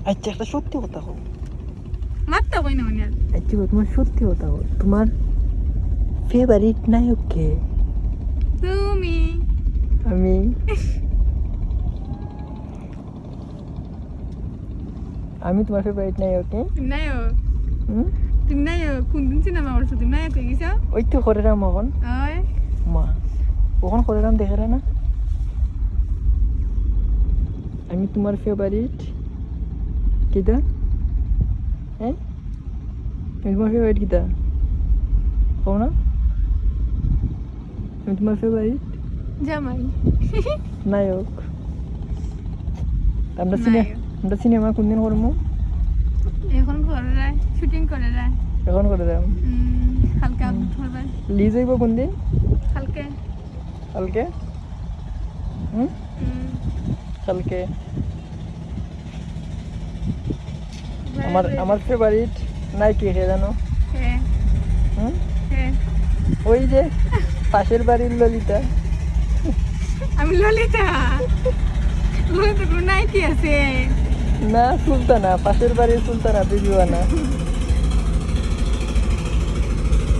আচ্ছা একটা সত্যি কথা হোক, মাত্তা কই না মানে আচ্ছা তোমার সত্যি কথা হোক, তোমার ফেভারিট নায়ক কে? তুমি আমি আমি তোমার ফেভারিট নায়ক কে? তুমি নায়ক হুম? তুমি নায়ক কোন দিন সিনেমা করছো তুমি নায়ক হয়ে গেছো ওই তো করে রাম এখন ওই মা, ওখান করে রাম দেখে না। আমি তোমার ফেভারিট কিতা? হ্যাঁ আমি তোমার ফেভারিট কিতা কও না? আমি তোমার ফেভারিট জামাই নায়ক। আমরা নায়ক সিনেমা কোনদিন করবো? এখন করে রায় শুটিং করে রায় এখন করে রাম। হালকা আপডেট করবার লিজ হইব কোনদিন? হালকা কালকে। কালকে আমার ফেভারিট নায়িকা কে জানো? হ্যাঁ হুম? হ্যাঁ ওই যে পাশের বাড়ির ললিতা। আমি ললিতা ললিতা কোনো নায়িকা আছে না সুলতানা, পাশের বাড়ির সুলতানা বিজুয়ানা।